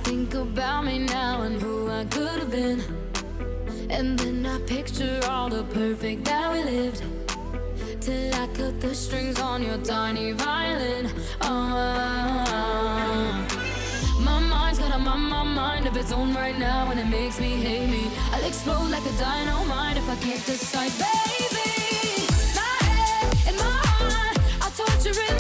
think about me now and who I could have been. And then I picture all the perfect that we lived, till I cut the strings on your tiny violin. My mind's got my mind of its own right now, and it makes me hate me. I'll explode like a dynamite if I can't decide, baby. My head and my heart, I'll torture it.